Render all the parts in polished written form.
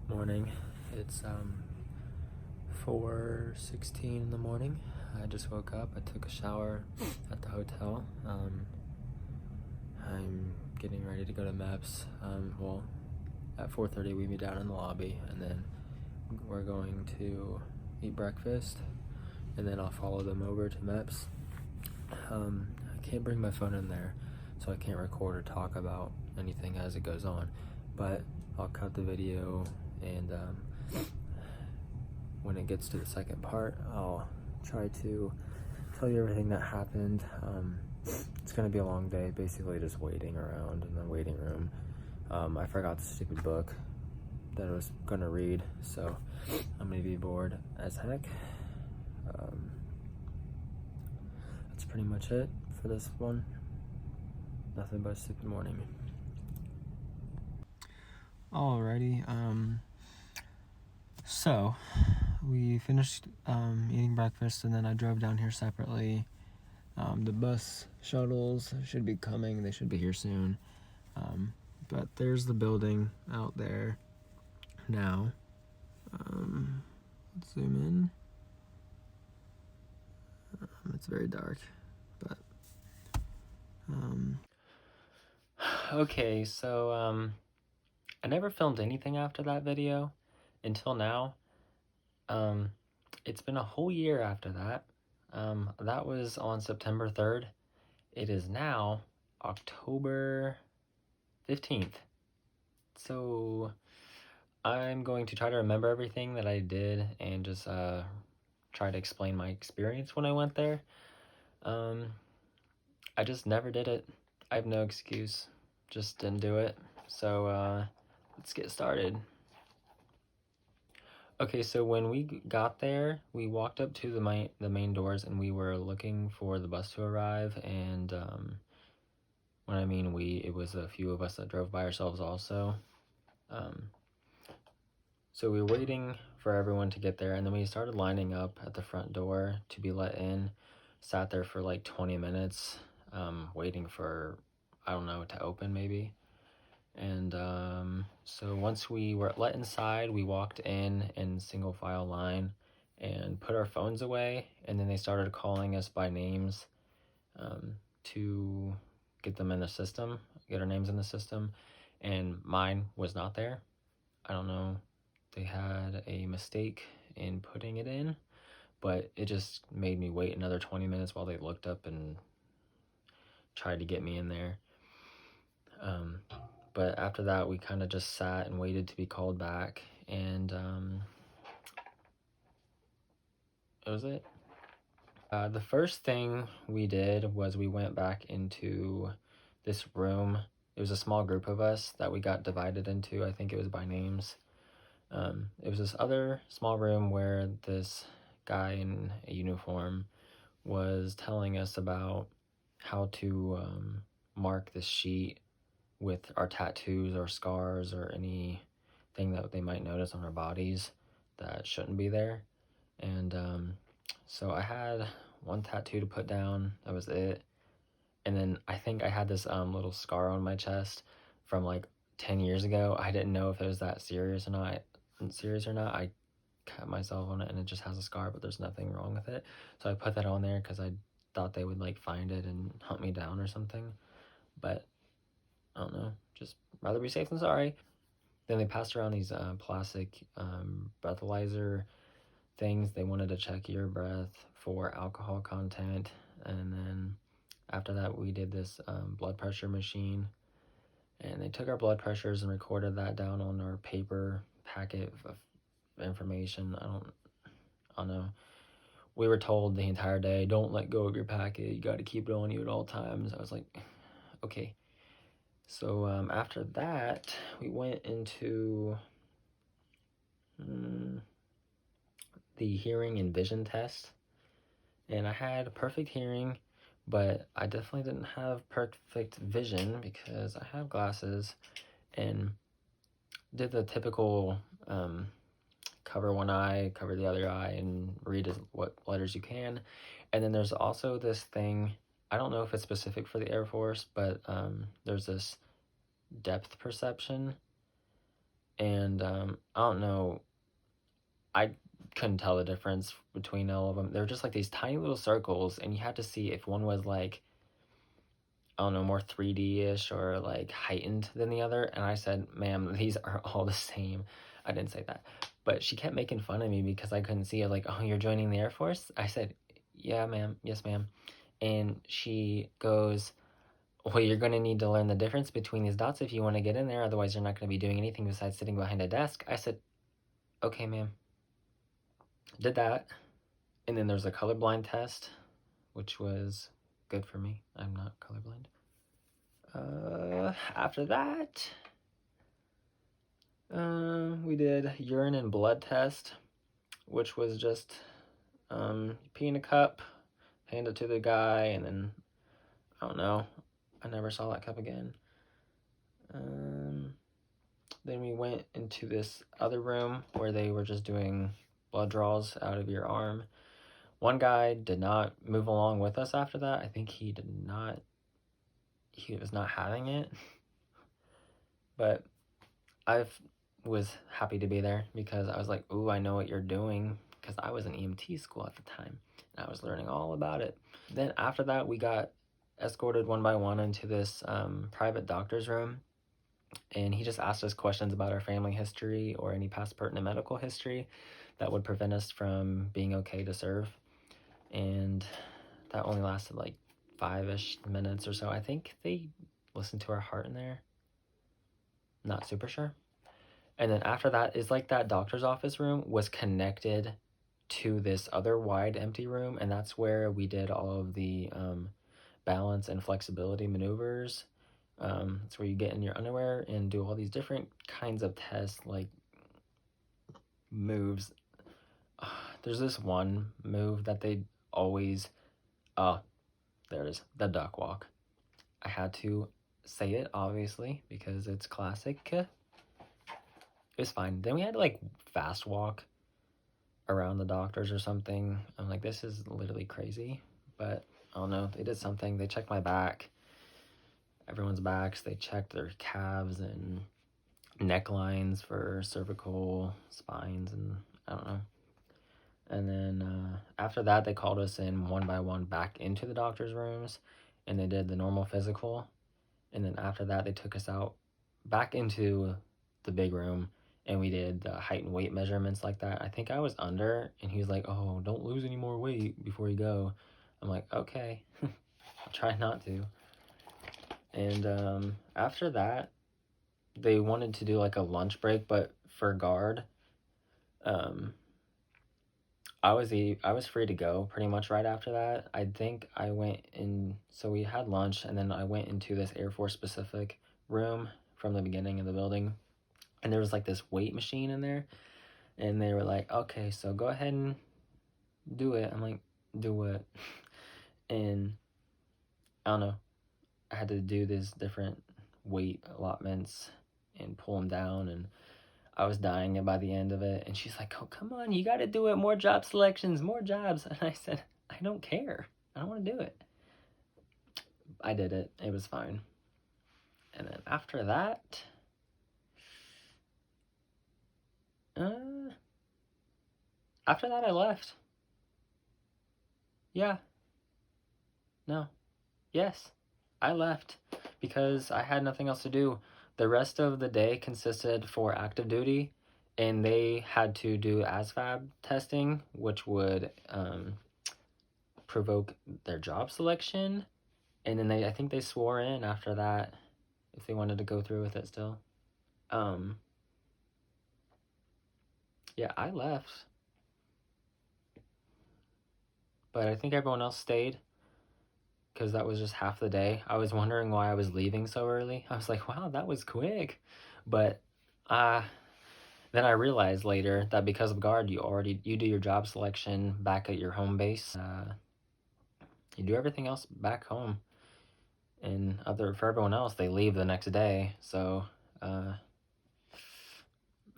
Morning. It's 4:16 in the morning. I just woke up. I took a shower at the hotel. I'm getting ready to go to Meps. Well, at 4:30 we meet down in the lobby, and then we're going to eat breakfast, and then I'll follow them over to Meps. I can't bring my phone in there, so I can't record or talk about anything as it goes on, but I'll cut the video, and when it gets to the second part, I'll try to tell you everything that happened. It's gonna be a long day, basically just waiting around in the waiting room. I forgot the stupid book that I was gonna read, so I'm gonna be bored as heck. That's pretty much it for this one. Nothing but a stupid morning. Alrighty, so we finished eating breakfast, and then I drove down here separately. The bus shuttles should be coming. They should be here soon. But there's the building out there now. Let's zoom in. It's very dark, but okay, so I never filmed anything after that video until now. It's been a whole year after that. That was on September 3rd. It is now October 15th. So I'm going to try to remember everything that I did and just try to explain my experience when I went there. I just never did it. I have no excuse. Just didn't do it. So let's get started. Okay, so when we got there, we walked up to the main doors, and we were looking for the bus to arrive. And when I mean we, it was a few of us that drove by ourselves also. So we were waiting for everyone to get there, and then we started lining up at the front door to be let in. Sat there for like 20 minutes, waiting for, I don't know, to open maybe. And so once we were let inside, we walked in single file line and put our phones away, and then they started calling us by names to get them in the system, get our names in the system, and mine was not there. I don't know, they had a mistake in putting it in, but it just made me wait another 20 minutes while they looked up and tried to get me in there. But after that, we kind of just sat and waited to be called back, and that was it. The first thing we did was we went back into this room. It was a small group of us that we got divided into. I think it was by names. It was this other small room where this guy in a uniform was telling us about how to mark this sheet with our tattoos or scars or anything that they might notice on our bodies that shouldn't be there. And so I had one tattoo to put down. That was it. And then I think I had this little scar on my chest from like 10 years ago. I didn't know if it was that serious or not. I cut myself on it, and it just has a scar, but there's nothing wrong with it. So I put that on there because I thought they would like find it and hunt me down or something. But I don't know, just rather be safe than sorry. Then they passed around these plastic breathalyzer things. They wanted to check your breath for alcohol content. And then after that, we did this blood pressure machine. And they took our blood pressures and recorded that down on our paper packet of information. I don't know. We were told the entire day, don't let go of your packet. You got to keep it on you at all times. I was like, okay. So after that, we went into the hearing and vision test. And I had perfect hearing, but I definitely didn't have perfect vision because I have glasses, and did the typical cover one eye, cover the other eye, and read what letters you can. And then there's also this thing, I don't know if it's specific for the Air Force, but there's this depth perception And I don't know, I couldn't tell the difference between all of them. They're just like these tiny little circles, and you had to see if one was like, I don't know, more 3D-ish or like heightened than the other. And I said, ma'am, these are all the same. I didn't say that. But she kept making fun of me because I couldn't see it. Like, oh, you're joining the Air Force? I said, yeah, ma'am. Yes, ma'am. And she goes, well, you're going to need to learn the difference between these dots if you want to get in there. Otherwise, you're not going to be doing anything besides sitting behind a desk. I said, okay, ma'am. Did that. And then there's a colorblind test, which was good for me. I'm not colorblind. After that, we did urine and blood test, which was just pee in a cup, hand it to the guy, and then I don't know. I never saw that cup again. Then we went into this other room where they were just doing blood draws out of your arm. One guy did not move along with us after that. I think he was not having it. But I was happy to be there because I was like, ooh, I know what you're doing, because I was in EMT school at the time and I was learning all about it. Then after that, we got escorted one by one into this private doctor's room, and he just asked us questions about our family history or any past pertinent medical history that would prevent us from being okay to serve. And that only lasted like 5-ish minutes or so. I think they listened to our heart in there. Not super sure. And then after that is like that doctor's office room was connected to this other wide empty room, and that's where we did all of the balance and flexibility maneuvers. It's where you get in your underwear and do all these different kinds of tests, like moves. There's this one move that they always, there it is, the duck walk. I had to say it, obviously, because it's classic. It was fine. Then we had to like fast walk around the doctors or something. I'm like, this is literally crazy. But I don't know. They did something. They checked my back, everyone's backs. They checked their calves and necklines for cervical spines, and I don't know. And then after that, they called us in one by one back into the doctor's rooms, and they did the normal physical. And then after that, they took us out back into the big room, and we did the height and weight measurements like that. I think I was under, and he was like, oh, don't lose any more weight before you go. I'm like, okay. I'll try not to. And after that, they wanted to do like a lunch break, but for guard, I was free to go pretty much right after that. I think I went in, so we had lunch, and then I went into this Air Force specific room from the beginning of the building, and there was like this weight machine in there, and they were like, okay, so go ahead and do it. I'm like, do what? And I don't know, I had to do these different weight allotments and pull them down, and I was dying by the end of it. And she's like, oh, come on, you got to do it. More job selections, more jobs. And I said, I don't care. I don't want to do it. I did it. It was fine. And then after that, I left. Yeah. No. Yes. I left because I had nothing else to do. The rest of the day consisted for active duty, and they had to do ASVAB testing, which would provoke their job selection. And then I think they swore in after that if they wanted to go through with it still. Yeah, I left, but I think everyone else stayed because that was just half the day. I was wondering why I was leaving so early. I was like, wow, that was quick. But then I realized later that because of guard, you do your job selection back at your home base. You do everything else back home, and for everyone else, they leave the next day. So that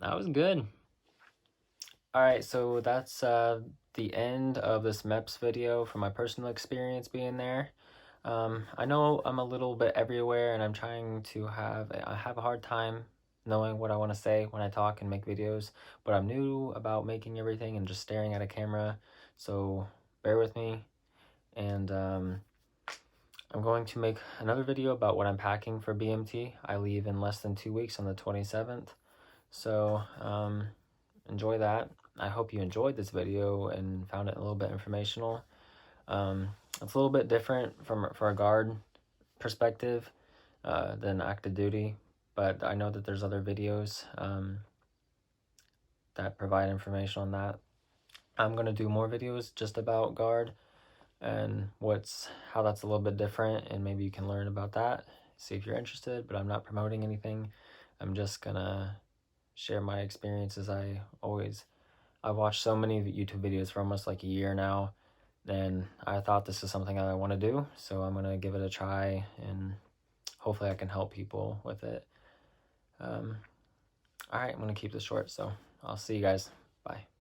was good. All right, so that's the end of this Meps video from my personal experience being there. I know I'm a little bit everywhere, and I have a hard time knowing what I want to say when I talk and make videos, but I'm new about making everything and just staring at a camera, so bear with me. And I'm going to make another video about what I'm packing for BMT. I leave in less than 2 weeks on the 27th, so enjoy that. I hope you enjoyed this video and found it a little bit informational. It's a little bit different for a guard perspective than active duty, but I know that there's other videos that provide information on that. I'm going to do more videos just about guard and how that's a little bit different, and maybe you can learn about that, see if you're interested. But I'm not promoting anything. I'm just gonna share my experiences. I've watched so many YouTube videos for almost like a year now, and I thought this is something I want to do, so I'm gonna give it a try, and hopefully I can help people with it. All right, I'm gonna keep this short, so I'll see you guys. Bye.